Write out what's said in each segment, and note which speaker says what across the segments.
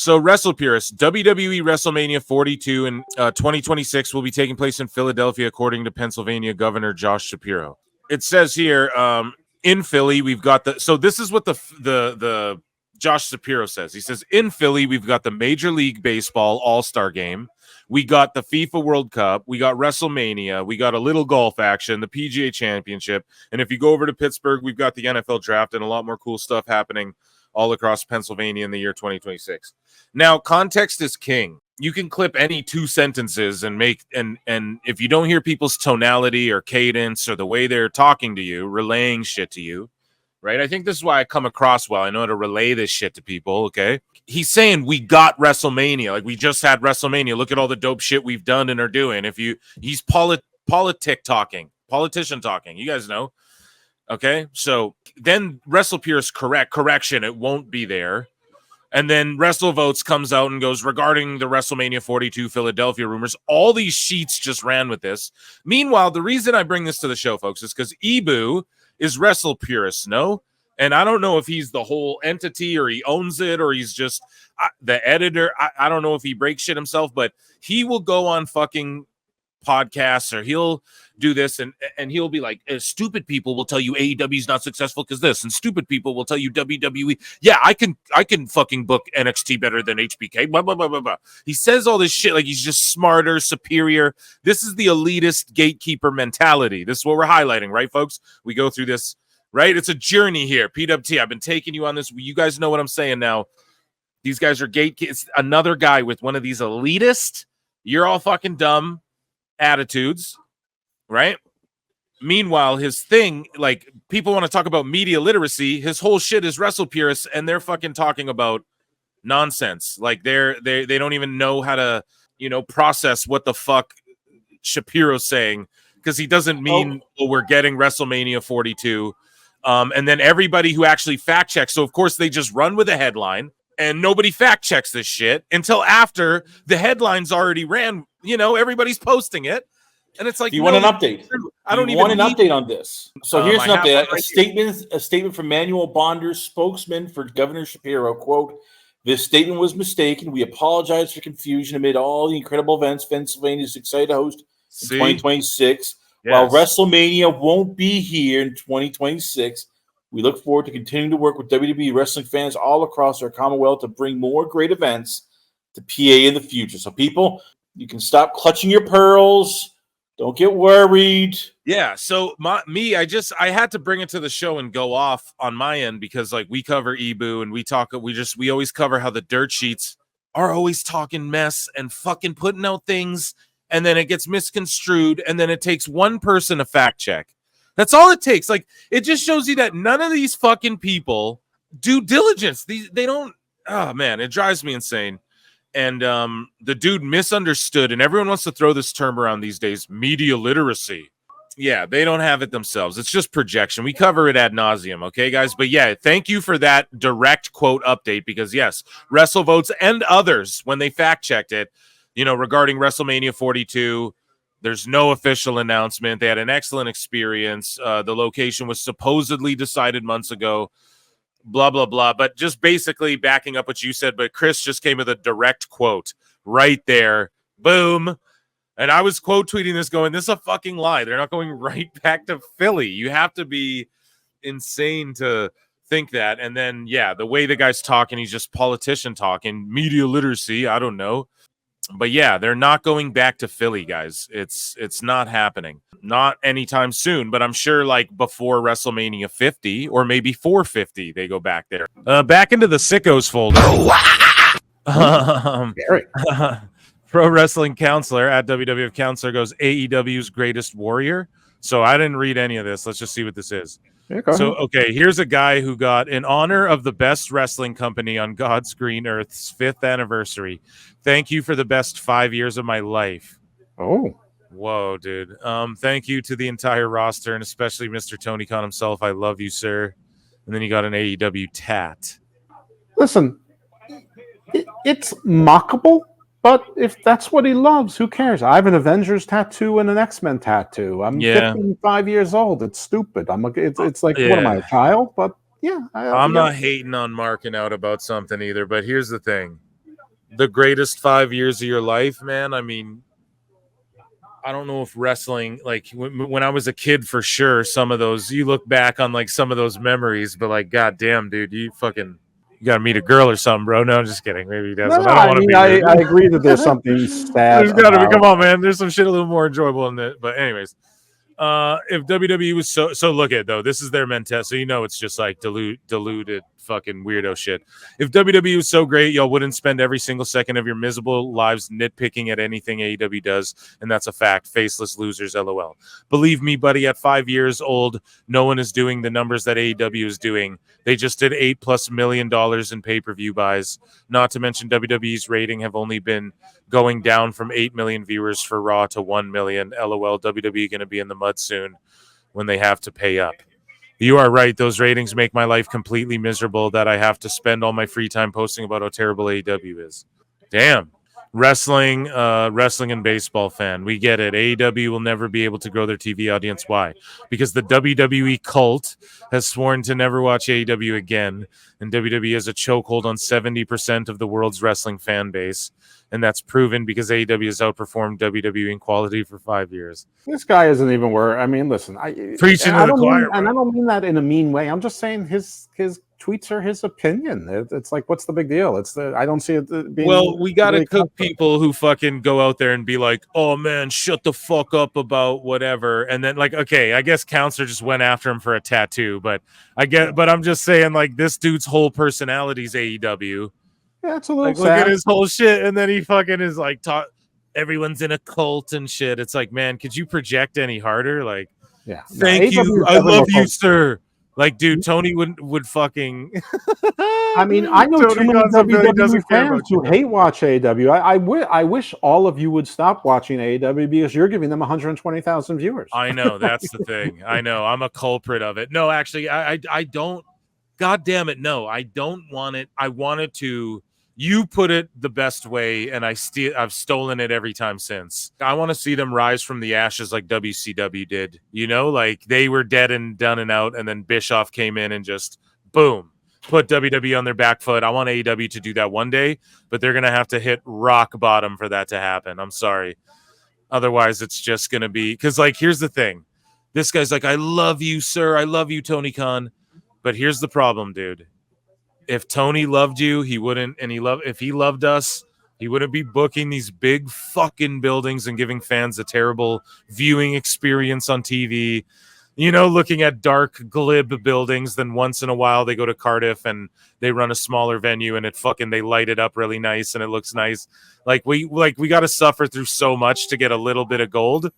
Speaker 1: So WrestlePurists, WWE WrestleMania 42 in 2026 will be taking place in Philadelphia, according to Pennsylvania Governor Josh Shapiro. It says here in Philly, we've got the. So this is what the Josh Shapiro says. He says in Philly, we've got the Major League Baseball All-Star Game. We got the FIFA World Cup. We got WrestleMania. We got a little golf action, the PGA Championship. And if you go over to Pittsburgh, we've got the NFL Draft and a lot more cool stuff happening all across Pennsylvania in the year 2026. Now, context is king. You can clip any two sentences and make and if you don't hear people's tonality or cadence or the way they're talking to you, relaying shit to you, right? I think this is why I come across well. I know how to relay this shit to people, okay? He's saying we got WrestleMania. Like, we just had WrestleMania. Look at all the dope shit we've done and are doing. He's politician talking. You guys know. Okay? So then WrestlePurists correction, it won't be there. And then WrestleVotes comes out and goes, regarding the WrestleMania 42 Philadelphia rumors, all these sheets just ran with this. Meanwhile, the reason I bring this to the show, folks, is because Ibu is WrestlePurists, no? And I don't know if he's the whole entity or he owns it or he's just the editor. I don't know if he breaks shit himself, but he will go on fucking podcasts or he'll do this and he'll be like, stupid people will tell you AEW is not successful because this, and stupid people will tell you WWE. Yeah, I can fucking book NXT better than HBK. Blah, blah, blah, blah, blah. He says all this shit like he's just smarter, superior. This is the elitist gatekeeper mentality. This is what we're highlighting, right, folks? We go through this, right? It's a journey here. PWT, I've been taking you on this. You guys know what I'm saying now. These guys are gatekeepers. Another guy with one of these elitist, you're all fucking dumb attitudes, right? Meanwhile, his thing, like, people want to talk about media literacy. His whole shit is WrestlePurists, and they're fucking talking about nonsense. Like, they don't even know how to, process what the fuck Shapiro's saying, because he doesn't mean we're getting WrestleMania 42. And then everybody who actually fact checks, so of course they just run with a headline, and nobody fact checks this shit until after the headlines already ran. Everybody's posting it. And it's like,
Speaker 2: you want an update?
Speaker 1: I don't even
Speaker 2: want an update on this. So here's an update. A statement from Manuel Bonder, spokesman for Governor Shapiro. Quote, "This statement was mistaken. We apologize for confusion amid all the incredible events Pennsylvania is excited to host in 2026. Yes. While WrestleMania won't be here in 2026, we look forward to continuing to work with WWE wrestling fans all across our Commonwealth to bring more great events to PA in the future." So people, you can stop clutching your pearls. Don't get worried.
Speaker 1: Yeah. So I had to bring it to the show and go off on my end because, like, we cover Ibu and we always cover how the dirt sheets are always talking mess and fucking putting out things, and then it gets misconstrued, and then it takes one person to fact check. That's all it takes. Like, it just shows you that none of these fucking people do diligence. They don't. Oh man, it drives me insane. And the dude misunderstood, and everyone wants to throw this term around these days, media literacy. Yeah, they don't have it themselves. It's just projection. We cover it ad nauseum, okay, guys? But yeah, thank you for that direct quote update, because yes, WrestleVotes and others, when they fact-checked it, regarding WrestleMania 42, there's no official announcement. They had an excellent experience. The location was supposedly decided months ago. Blah, blah, blah. But just basically backing up what you said, but Chris just came with a direct quote right there. Boom. And I was quote tweeting this going, this is a fucking lie. They're not going right back to Philly. You have to be insane to think that. And then, yeah, the way the guy's talking, he's just politician talking, media literacy. I don't know. But yeah, they're not going back to Philly, guys. It's not happening. Not anytime soon, but I'm sure like before WrestleMania 50 or maybe 450, they go back there. Back into the sickos folder. Pro Wrestling Counselor at WWF Counselor goes, AEW's greatest warrior. So I didn't read any of this. Let's just see what this is. Yeah, okay, here's a guy who got, in honor of the best wrestling company on God's green earth's 5th anniversary, thank you for the best 5 years of my life.
Speaker 3: Oh.
Speaker 1: Whoa, dude. Thank you to the entire roster, and especially Mr. Tony Khan himself. I love you, sir. And then you got an AEW tat.
Speaker 3: Listen, it's mockable, but if that's what he loves, who cares? I have an Avengers tattoo and an X-Men tattoo. I'm 55 years old. It's stupid. It's like, what am I, a child? But yeah.
Speaker 1: I'm not hating on marking out about something either, but here's the thing. the greatest 5 years of your life, man. I mean, I don't know if wrestling, like when I was a kid, for sure, some of those, you look back on like some of those memories, but like, goddamn, dude, you got to meet a girl or something, bro. No, I'm just kidding. Maybe he doesn't.
Speaker 3: No,
Speaker 1: I don't
Speaker 3: I
Speaker 1: want to
Speaker 3: mean,
Speaker 1: be rude.
Speaker 3: I agree that there's something sad
Speaker 1: There's got to be, come
Speaker 3: about.
Speaker 1: on, man. There's some shit a little more enjoyable in it. But anyways, if WWE was so look at it, though, this is their mentality, so you know it's just like diluted fucking weirdo shit. If WWE was so great, y'all wouldn't spend every single second of your miserable lives nitpicking at anything AEW does, and that's a fact. Faceless losers, LOL. Believe me, buddy, at 5 years old, no one is doing the numbers that AEW is doing. They just did $8+ million in pay-per-view buys. Not to mention WWE's rating have only been going down from 8 million viewers for Raw to 1 million. LOL, WWE going to be in the mud soon when they have to pay up. You are right. Those ratings make my life completely miserable that I have to spend all my free time posting about how terrible AEW is. Damn. Wrestling and baseball fan. We get it. AEW will never be able to grow their TV audience. Why? Because the WWE cult has sworn to never watch AEW again, and WWE has a chokehold on 70% of the world's wrestling fan base. And that's proven because AEW has outperformed WWE in quality for 5 years.
Speaker 3: This guy isn't even worth. I mean, listen,
Speaker 1: Preaching to the choir,
Speaker 3: and I don't mean that in a mean way. I'm just saying his tweets are his opinion. It's like, what's the big deal? I don't see it being.
Speaker 1: Well, we got to cook people who fucking go out there and be like, oh man, shut the fuck up about whatever. And then like, okay, I guess Counselor just went after him for a tattoo, but I'm just saying, like, this dude's whole personality's AEW.
Speaker 3: Yeah, it's a little
Speaker 1: like,
Speaker 3: sad.
Speaker 1: Look at his whole shit, and then he fucking is like, everyone's in a cult and shit. It's like, man, could you project any harder? Like,
Speaker 3: yeah,
Speaker 1: thank you, I love you, sir. Like, dude, Tony would fucking.
Speaker 3: I mean, I know too many WWE fans who hate watch AEW. I wish all of you would stop watching AEW because you're giving them 120,000 viewers.
Speaker 1: I know, that's the thing. I know, I'm a culprit of it. No, actually, I don't. God damn it, no, I don't want it. I wanted to. You put it the best way, and I've stolen it every time since. I want to see them rise from the ashes like WCW did. You know, like they were dead and done and out, and then Bischoff came in and just boom, put WWE on their back foot. I want AEW to do that one day, but they're gonna have to hit rock bottom for that to happen. I'm sorry. Otherwise, it's just gonna be because, like, here's the thing. This guy's like, I love you, sir. I love you, Tony Khan. But here's the problem, dude. If Tony loved you, he wouldn't, and if he loved us, he wouldn't be booking these big fucking buildings and giving fans a terrible viewing experience on TV. You know, looking at dark, glib buildings, then once in a while they go to Cardiff and they run a smaller venue and they light it up really nice and it looks nice. Like we got to suffer through so much to get a little bit of gold,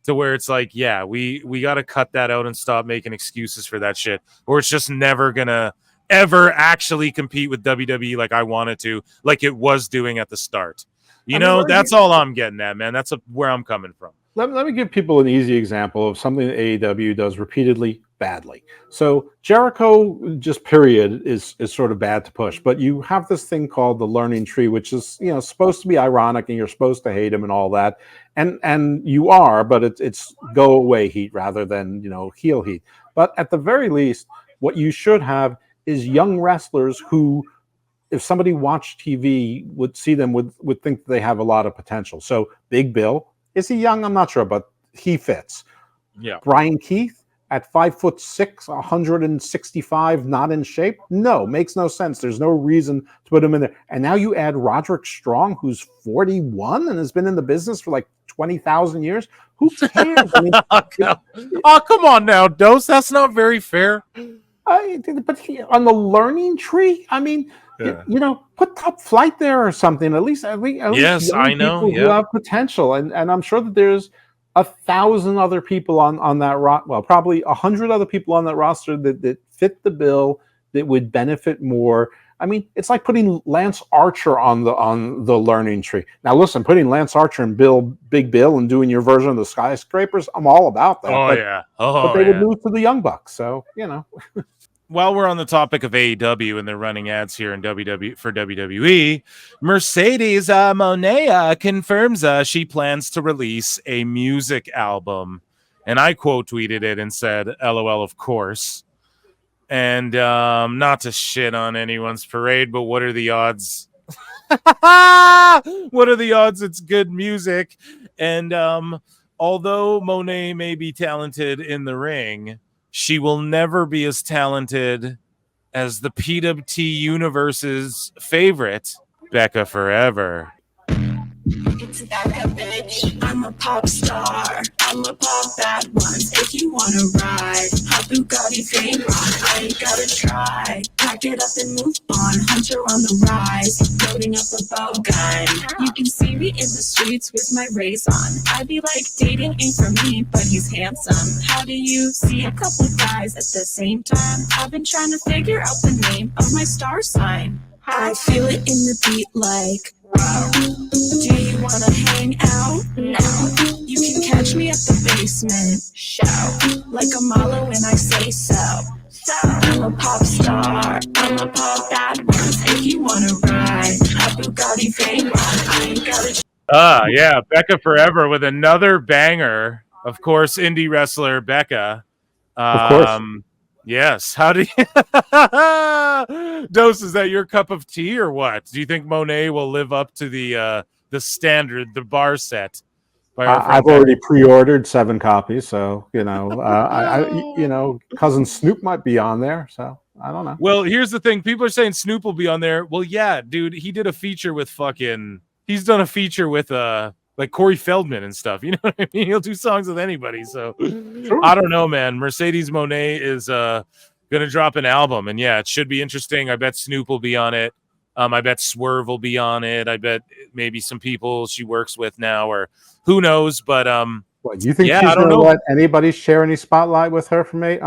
Speaker 1: to where it's like, yeah, we got to cut that out and stop making excuses for that shit, or it's just never gonna ever actually compete with WWE like I wanted to, like it was doing at the start. That's all I'm getting at, man. That's where I'm coming from.
Speaker 3: Let me give people an easy example of something that AEW does repeatedly badly. So Jericho, just period, is sort of bad to push. But you have this thing called the learning tree, which is supposed to be ironic, and you're supposed to hate him and all that, and you are, but it's go away heat rather than heel heat. But at the very least, what you should have is young wrestlers who, if somebody watched TV, would see them would think they have a lot of potential. So Big Bill. Is he young? I'm not sure, but he fits.
Speaker 1: Yeah.
Speaker 3: Brian Keith at 5'6", 165, not in shape? No, makes no sense. There's no reason to put him in there. And now you add Roderick Strong, who's 41 and has been in the business for like 20,000 years. Who cares? I mean,
Speaker 1: come on now, Dose. That's not very fair.
Speaker 3: But on the learning tree, I mean, yeah. Put Top Flight there or something. At least
Speaker 1: yes, I know.
Speaker 3: People who have potential, and I'm sure that there's 1,000 other people on that well, probably 100 other people on that roster that fit the bill, that would benefit more. I mean, it's like putting Lance Archer on the learning tree. Now, listen, putting Lance Archer and Big Bill and doing your version of the Skyscrapers, I'm all about that. But they would move to the Young Bucks, so
Speaker 1: While we're on the topic of AEW and they're running ads here in for WWE, Mercedes Moné confirms she plans to release a music album. And I quote tweeted it and said, LOL, of course. And not to shit on anyone's parade, but what are the odds What are the odds it's good music? And although Monet may be talented in the ring, she will never be as talented as the PWT universe's favorite, Becca Forever.
Speaker 4: It's Becca, bitch. I'm a pop star. I'm a pop bad ones. If you wanna ride, hot Bugatti fame on. I ain't gotta try. Pack it up and move on. Hunter on the rise, loading up a bow gun. You can see me in the streets with my rays on. I'd be like, dating ain't for me, but he's handsome. How do you see a couple guys at the same time? I've been trying to figure out the name of my star sign. I feel it in the beat like, do you wanna hang out? No. You can catch me at the basement show, like a Malo when I say so. I'm a pop star, I'm a pop bad ones. If you wanna ride, a Bugatti fame on. I ain't gotta.
Speaker 1: Yeah, Becca Forever with another banger. Of course, indie wrestler Becca.
Speaker 3: Of course.
Speaker 1: Yes. How do you Dose, is that your cup of tea or what? Do you think Monet will live up to the standard, the bar set?
Speaker 3: I've already pre-ordered 7 copies, so I cousin Snoop might be on there, so I don't know.
Speaker 1: Well, here's the thing: people are saying Snoop will be on there. Well, yeah, dude, he did a feature with he's done a feature with like Corey Feldman and stuff. You know what I mean? He'll do songs with anybody. So sure. I don't know, man. Mercedes Monet is gonna drop an album, and yeah, it should be interesting. I bet Snoop will be on it. I bet Swerve will be on it. I bet maybe some people she works with now, or who knows. But
Speaker 3: what, you think she's gonna let anybody share any spotlight with her from me?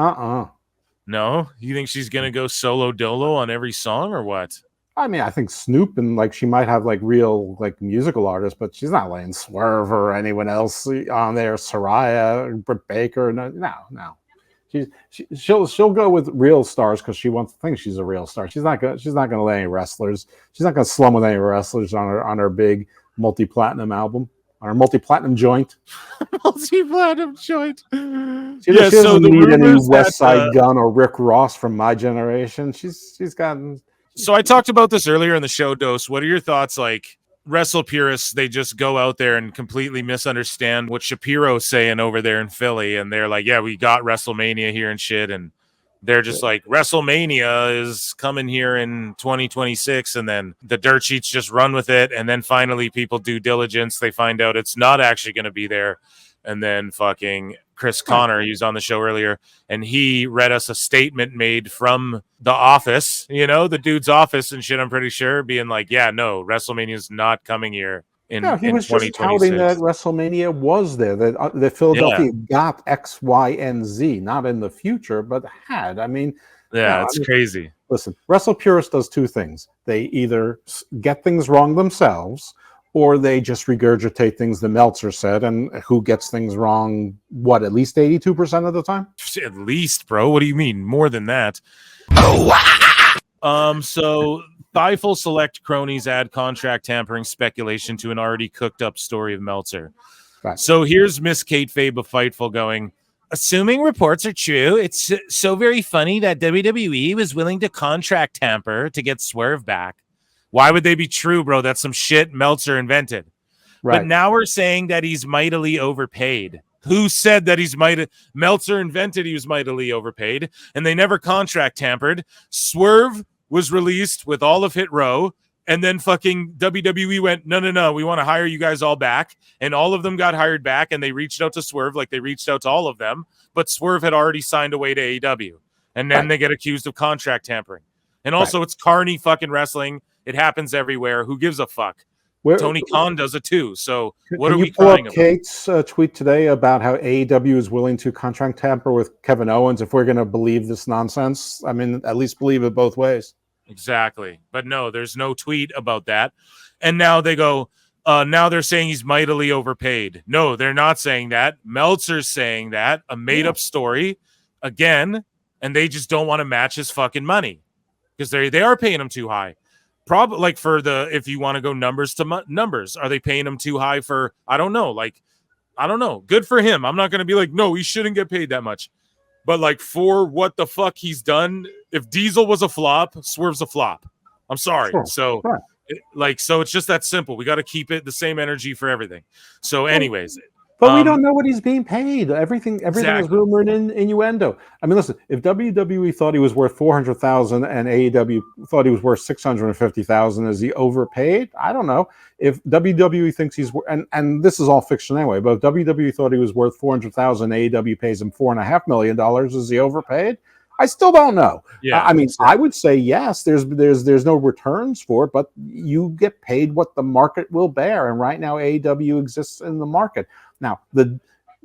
Speaker 1: No, you think she's gonna go solo dolo on every song or what?
Speaker 3: I mean, I think Snoop and like she might have like real like musical artists, but she's not letting Swerve or anyone else on there. Soraya, Britt Baker, no. She'll go with real stars because she wants to think she's a real star. She's not gonna let any wrestlers. She's not gonna slum with any wrestlers on her big multi-platinum album, on her multi-platinum joint.
Speaker 1: Multi-platinum joint.
Speaker 3: She doesn't need any West Side Gun or Rick Ross from my generation. She's gotten.
Speaker 1: So I talked about this earlier in the show, Dose. What are your thoughts? Like WrestlePurists, they just go out there and completely misunderstand what Shapiro's saying over there in Philly, and they're like, "Yeah, we got WrestleMania here and shit," and they're just like, "WrestleMania is coming here in 2026," and then the dirt sheets just run with it, and then finally people do diligence, they find out it's not actually going to be there, and then fucking Chris Connor, he was on the show earlier, and he read us a statement made from the office, the dude's office and shit, I'm pretty sure, being like, yeah, no, WrestleMania is not coming here in 2026. He was just touting
Speaker 3: that WrestleMania was there, that Philadelphia got X, Y, and Z, not in the future, but had. I mean,
Speaker 1: it's crazy.
Speaker 3: Listen, WrestlePurist does 2 things. They either get things wrong themselves, or they just regurgitate things the Meltzer said, and who gets things wrong, at least 82% of the time?
Speaker 1: At least, bro. What do you mean? More than that. So Thieful select cronies add contract tampering speculation to an already cooked up story of Meltzer. Right. So here's Miss Kate Fabe of Fightful going, assuming reports are true, it's so very funny that WWE was willing to contract tamper to get Swerve back. Why would they be true, bro? That's some shit Meltzer invented. Right. But now we're saying that he's mightily overpaid. Who said that Meltzer invented he was mightily overpaid, and they never contract tampered. Swerve was released with all of Hit Row, and then fucking WWE went, no, we want to hire you guys all back. And all of them got hired back, and they reached out to Swerve like they reached out to all of them, but Swerve had already signed away to AEW. And then they get accused of contract tampering. And also it's carny fucking wrestling. It happens everywhere. Who gives a fuck? Tony Khan does it too. So what are we calling him?
Speaker 3: Kate's tweet today about how AEW is willing to contract tamper with Kevin Owens. If we're going to believe this nonsense, I mean, at least believe it both ways.
Speaker 1: Exactly. But no, there's no tweet about that. And now they go, now they're saying he's mightily overpaid. No, they're not saying that. Meltzer's saying that. A made-up story again, and they just don't want to match his fucking money because they are paying him too high. Probably like for if you want to go numbers to numbers, are they paying him too high for, I don't know. Good for him. I'm not going to be like, no, he shouldn't get paid that much. But like for what the fuck he's done, if Diesel was a flop, Swerve's a flop. I'm sorry. Sure. So So it's just that simple. We got to keep it the same energy for everything. So, anyways.
Speaker 3: But we don't know what he's being paid. Everything is rumor and innuendo. I mean, listen, if WWE thought he was worth $400,000 and AEW thought he was worth $650,000, is he overpaid? I don't know. If WWE thinks he's and this is all fiction anyway, but if WWE thought he was worth $400,000, AEW pays him $4.5 million, is he overpaid? I still don't know.
Speaker 1: Yeah,
Speaker 3: I mean, I would say yes. There's no returns for it, but you get paid what the market will bear, and right now AEW exists in the market. Now,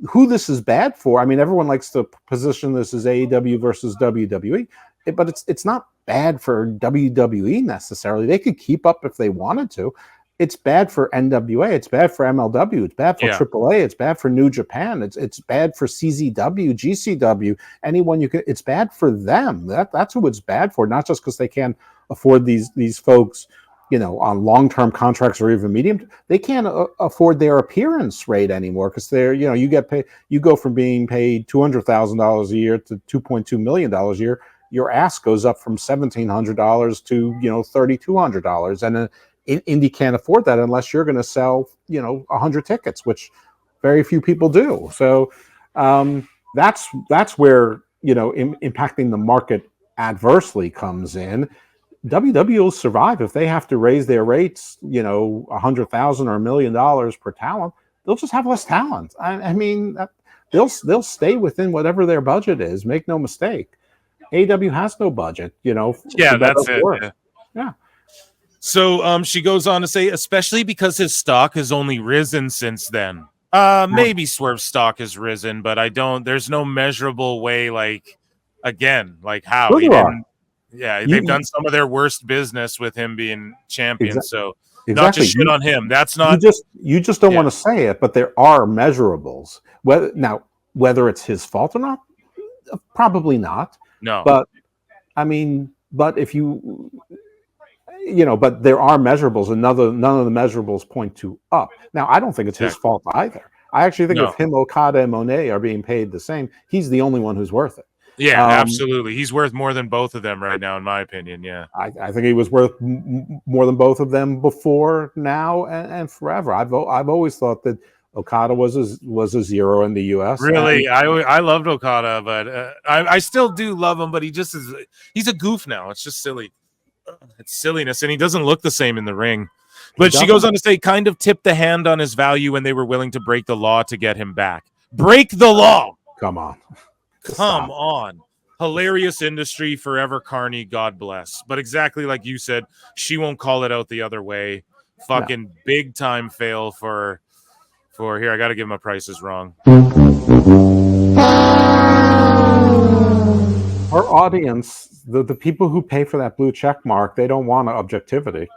Speaker 3: who this is bad for? I mean, everyone likes to position this as AEW versus WWE, but it's not bad for WWE necessarily. They could keep up if they wanted to. It's bad for NWA. It's bad for MLW. It's bad for AAA. It's bad for New Japan. It's bad for CZW, GCW. Anyone you can. It's bad for them. That's who it's bad for. Not just because they can't afford these folks, on long-term contracts or even medium. They can't afford their appearance rate anymore because they're you get paid. You go from being paid $200,000 a year to $2.2 million a year. Your ass goes up from $1,700 to $3,200, and Indy can't afford that unless you're going to sell 100 tickets, which very few people do. So that's where impacting the market adversely comes in. WWE will survive if they have to raise their rates, $100,000 or $1 million per talent. They'll just have less talent. I mean, they'll stay within whatever their budget is. Make no mistake. AEW has no budget.
Speaker 1: Yeah, that's it.
Speaker 3: Yeah.
Speaker 1: So she goes on to say, especially because his stock has only risen since then. Maybe Swerve's stock has risen, but there's no measurable way, how. They've done some of their worst business with him being champion.
Speaker 3: Exactly.
Speaker 1: So not to shit on him. That's not.
Speaker 3: You just don't want to say it, but there are measurables. Whether it's his fault or not, probably not.
Speaker 1: No.
Speaker 3: But I mean, if you. But there are measurables, and none of the measurables point to up. Now, I don't think it's his fault either. I actually think if him, Okada, and Monet are being paid the same, he's the only one who's worth it.
Speaker 1: Yeah, absolutely. He's worth more than both of them right now, in my opinion. Yeah,
Speaker 3: I think he was worth more than both of them before, now, and forever. I've always thought that Okada was a zero in the U.S.
Speaker 1: Really, I loved Okada, but I still do love him. But he's a goof now. It's just silly. It's silliness, and he doesn't look the same in the ring. But she goes on to say, kind of tipped the hand on his value when they were willing to break the law to get him back. Break the law!
Speaker 3: Come on.
Speaker 1: Come on. Hilarious industry, forever Carney, God bless. But exactly like you said, she won't call it out the other way. Fucking big time fail for here. I got to give my prices wrong.
Speaker 3: Our audience, the people who pay for that blue check mark, they don't want objectivity.